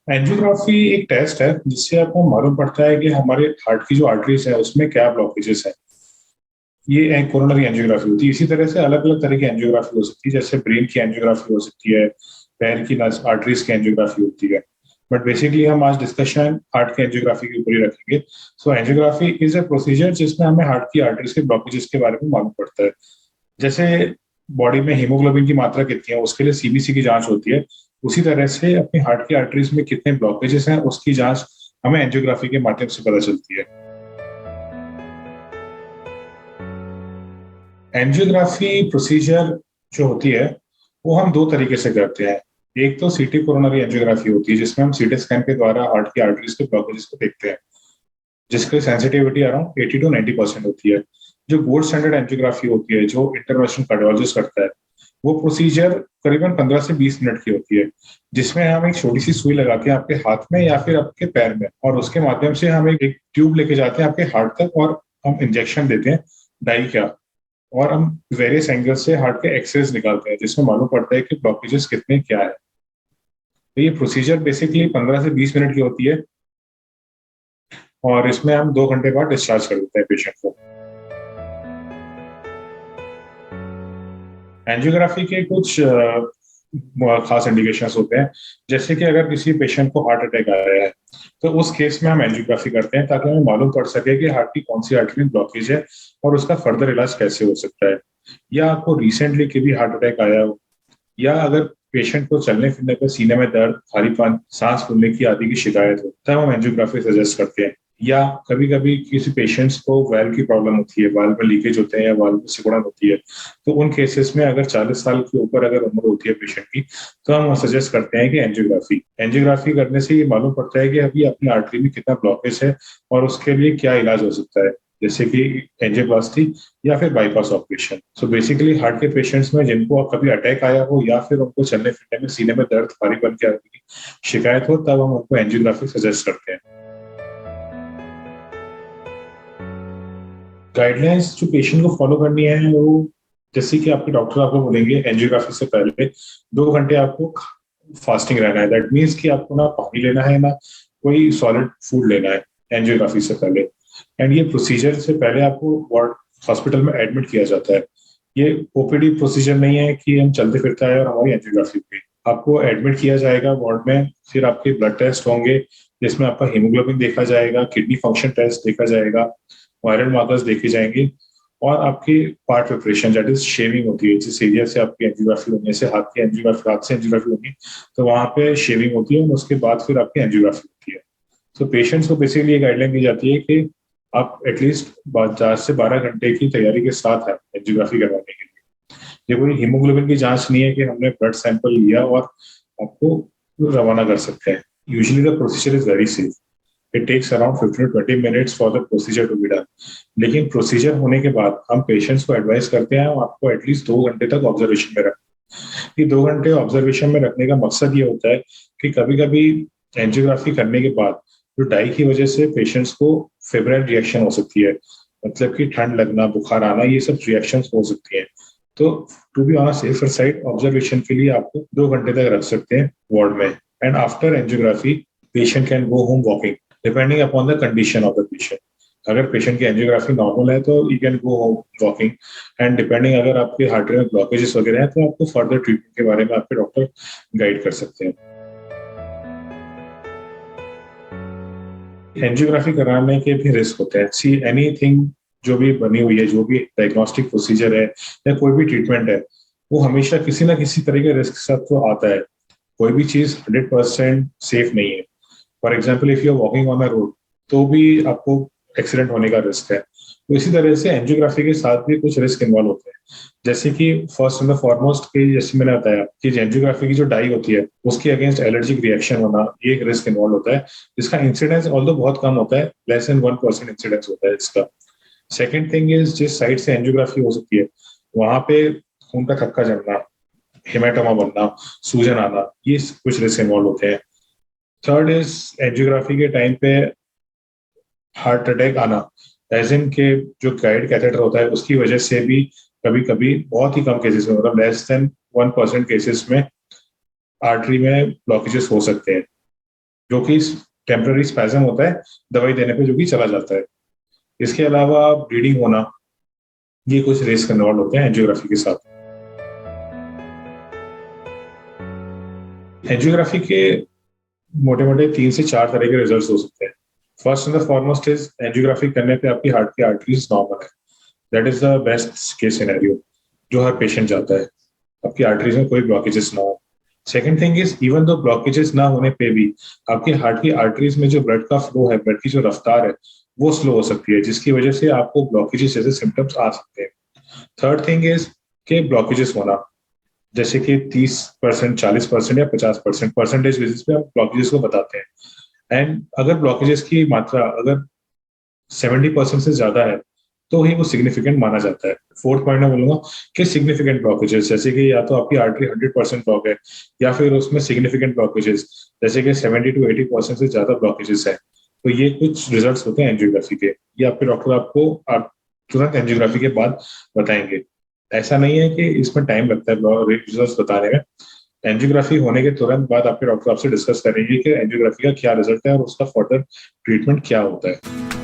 Angiography एक test है जिससे आपको मालूम पड़ता है कि हमारे हार्ट की जो आर्टरीज है उसमें क्या ब्लॉकेजेस है। ये कोरोनरी एंजियोग्राफी होती है। इसी तरह से अलग अलग तरह की एंजियोग्राफी हो सकती है, जैसे ब्रेन की एंजियोग्राफी हो सकती है, पैर की नस आर्टरीज की एंजियोग्राफी होती है। बट बेसिकली हम आज डिस्कशन हार्ट की एंजियोग्राफी के ऊपर ही रखेंगे। सो एंजियोग्राफी इज अ प्रोसीजर जिसमें हमें हार्ट की आर्टरीज के ब्लॉकेजेस के बारे में मालूम पड़ता है। जैसे बॉडी में हीमोग्लोबिन की मात्रा कितनी है उसके लिए सीबीसी की जांच होती है, उसी तरह से अपनी हार्ट की आर्टरीज में कितने ब्लॉकेजेस हैं उसकी जांच हमें एंजियोग्राफी के माध्यम से पता चलती है। एंजियोग्राफी प्रोसीजर जो होती है वो हम दो तरीके से करते हैं। एक तो सीटी कोरोनरी एंजियोग्राफी होती है जिसमें हम सीटी स्कैन के द्वारा हार्ट की आर्टरीज के ब्लॉकेजेस को देखते हैं, जिसकी सेंसिटिविटी अराउंड 80 to 90% होती है। जो गोल्ड स्टैंडर्ड एंजियोग्राफी होती है जो इंटरवेंशनल कार्डियोलॉजिस्ट करता है, वो प्रोसीजर करीबन 15 से 20 मिनट की होती है, जिसमें हम एक छोटी सी सुई लगाते हैं आपके हाथ में या फिर आपके पैर में, और उसके माध्यम से हम एक ट्यूब लेके जाते हैं आपके हार्ट तक और हम इंजेक्शन देते हैं डाई का। और हम वेरियस एंगल से हार्ट के एक्सरेज निकालते हैं जिसमें मालूम पड़ता है कि ब्लॉकेजेस कितने क्या है। तो ये प्रोसीजर बेसिकली 15 से 20 मिनट की होती है और इसमें हम 2 घंटे बाद डिस्चार्ज कर देते हैं पेशेंट को। एंजियोग्राफी के कुछ खास इंडिकेशंस होते हैं। जैसे कि अगर किसी पेशेंट को हार्ट अटैक आ रहा है तो उस केस में हम एंजियोग्राफी करते हैं ताकि हमें मालूम पड़ सके कि हार्ट की कौन सी आर्टरी में ब्लॉकेज है और उसका फर्दर इलाज कैसे हो सकता है। या आपको रिसेंटली कभी हार्ट अटैक आया हो, या अगर पेशेंट को चलने फिरने पर सीने में दर्द, भारीपन, सांस फूलने की आदि की शिकायत हो, तब हम एंजियोग्राफी सजेस्ट करते हैं। या कभी कभी किसी पेशेंट्स को वाल्व की प्रॉब्लम होती है, वाल्व में लीकेज होते हैं या वाल्व में सिकुड़न होती है, तो उन केसेस में अगर 40 साल के ऊपर अगर उम्र होती है पेशेंट की, तो हम सजेस्ट करते हैं कि एंजियोग्राफी एंजियोग्राफी करने से ये मालूम पड़ता है कि अभी अपनी आर्टरी में कितना ब्लॉकेज है और उसके लिए क्या इलाज हो सकता है, जैसे कि एंजियोप्लास्टी या फिर bypass operation. So basically heart के पेशेंट्स में जिनको कभी अटैक आया हो या फिर उनको चलने फिरने में सीने में दर्द, भारीपन की शिकायत हो, तब हम उनको एंजियोग्राफी सजेस्ट करते हैं। गाइडलाइंस जो पेशेंट को फॉलो करनी है वो, जैसे कि आपके डॉक्टर आपको बोलेंगे एंजियोग्राफी से पहले 2 घंटे आपको फास्टिंग रहना है। दैट मीन्स कि आपको ना पानी लेना है ना कोई सॉलिड फूड लेना है एंजियोग्राफी से पहले। एंड ये प्रोसीजर से पहले आपको वार्ड हॉस्पिटल में एडमिट किया जाता है। ये ओपीडी प्रोसीजर नहीं है कि हम चलते फिरता है और हमारी एंजियोग्राफी हुई। आपको एडमिट किया जाएगा वार्ड में, फिर आपके ब्लड टेस्ट होंगे जिसमें आपका हीमोग्लोबिन देखा जाएगा, किडनी फंक्शन टेस्ट देखा जाएगा, वायरल मार्कर्स देखे जाएंगे, और आपकी part preparation that is shaving होती है। जिस एरिया से आपकी एंजियोग्राफी होनी है, जैसे हाथ की एंजियोग्राफी, हाथ से एंजियोग्राफी होगी तो वहां पे शेविंग होती है और उसके बाद फिर आपकी एंजियोग्राफी होती है। तो पेशेंट्स को बेसिकली ये गाइडलाइन दी जाती है कि आप एटलीस्ट 4 से 12 घंटे की तैयारी के साथ है एंजियोग्राफी करवाने के लिए। ये कोई हीमोग्लोबिन की जांच नहीं है कि हमने ब्लड सैंपल लिया और आपको रवाना कर सकते हैं। Usually the procedure is very safe. It takes around 15 to 20 minutes for the procedure to be done. लेकिन प्रोसीजर होने के बाद हम पेशेंट्स को एडवाइस करते हैं आपको एटलीस्ट 2 घंटे तक ऑब्जर्वेशन में रखें। ये 2 घंटे ऑब्जर्वेशन में रखने का मकसद ये होता है कि कभी कभी एंजियोग्राफी करने के बाद जो डाई की वजह से पेशेंट्स को फेब्राइल रिएक्शन हो सकती है, मतलब कि ठंड लगना, बुखार आना, ये सब रिएक्शंस हो सकती हैं। तो to be on a safer side observation के लिए आपको 2 घंटे तक रख सकते हैं वार्ड में। And after angiography patient can go home walking depending upon the condition of the patient. अगर पेशेंट की एंजियोग्राफी नॉर्मल है तो you can go home walking. And depending अगर आपके हार्ट में ब्लॉकेजेस वगैरह हैं तो आपको फर्दर ट्रीटमेंट के बारे में आपके डॉक्टर गाइड कर सकते हैं। एंजियोग्राफी कराने के भी रिस्क होते हैं। सी एनीथिंग जो भी बनी हुई है, जो भी डायग्नोस्टिक प्रोसीजर है या कोई भी ट्रीटमेंट है, वो हमेशा किसी ना किसी तरह के रिस्क के साथ तो आता है। कोई भी चीज 100% सेफ नहीं है। For example if you are walking on a road तो भी आपको एक्सीडेंट होने का रिस्क है। तो इसी तरह से एंजियोग्राफी के साथ भी कुछ रिस्क इन्वॉल्व होते हैं। जैसे कि फर्स्ट एंड फॉरमोस्ट के जैसे मैंने बताया कि एंजियोग्राफी की जो डाई होती है उसके अगेंस्ट एलर्जिक रिएक्शन होना, ये एक रिस्क इन्वॉल्व होता है जिसका इंसिडेंस ऑल्दो बहुत कम होता है, लेस देन 1% इंसिडेंस होता है इसका। सेकेंड थिंग इज जिस साइड से एंजियोग्राफी हो सकती है वहां पे खून का थक्का जमना, हेमाटोमा बनना, सूजन आना, ये कुछ रिस्क इन्वॉल्व होते हैं। थर्ड इज एंजियोग्राफी के टाइम पे हार्ट अटैक आना, एज इन के जो गाइड कैथेटर होता है उसकी वजह से भी कभी कभी बहुत ही कम केसेस में, मतलब लेस देन 1% केसेस में आर्टरी में ब्लॉकेजेस हो सकते हैं। जो कि टेम्पररी स्पैज़म होता है दवाई देने पे, जो कि चला जाता है। इसके अलावा ब्लीडिंग होना, ये कुछ रिस्क इन्वॉल्व होते हैं एंजियोग्राफी के साथ। एंजियोग्राफी के मोटे मोटे 3 से 4 तरह के रिजल्ट हो सकते हैं। First and the foremost is, angiography करने पे आपकी हार्ट की आर्टरीज नॉर्मल है। That is the best case scenario जो हर पेशेंट चाहता है, आपकी आर्टरीज में कोई ब्लॉकेजेस ना हो। Second thing is, even though blockages ना होने पे भी आपकी हार्ट की आर्टरीज में जो ब्लड का फ्लो है, ब्लड की जो रफ्तार है, वो स्लो हो सकती है, जिसकी वजह से आपको ब्लॉकेजेस जैसे सिम्टम्स आ सकते हैं। थर्ड थिंग इज के ब्लॉकेजेस होना, जैसे कि 30%, 40% या 50% परसेंटेज बेसिस पे हम ब्लॉकेजेस को बताते हैं। एंड अगर ब्लॉकेजेस की मात्रा अगर 70% से ज्यादा है तो ही वो सिग्निफिकेंट माना जाता है। फोर्थ पॉइंट में बोलूंगा कि सिग्निफिकेंट ब्लॉकेजेस, जैसे कि या तो आपकी आर्टरी 100% ब्लॉक है, या फिर उसमें सिग्निफिकेंट ब्लॉकेजेस जैसे कि 70 to 80% से ज्यादा ब्लॉकेजेस है। तो ये कुछ रिजल्ट्स होते हैं एंजियोग्राफी के, ये आपके डॉक्टर आपको आप तुरंत एंजियोग्राफी के बाद बताएंगे। ऐसा नहीं है कि इसमें टाइम लगता है रिजल्ट्स बताने में। एंजियोग्राफी होने के तुरंत बाद आपके डॉक्टर आपसे डिस्कस करेंगे कि एंजियोग्राफी का क्या रिजल्ट है और उसका फर्दर ट्रीटमेंट क्या होता है।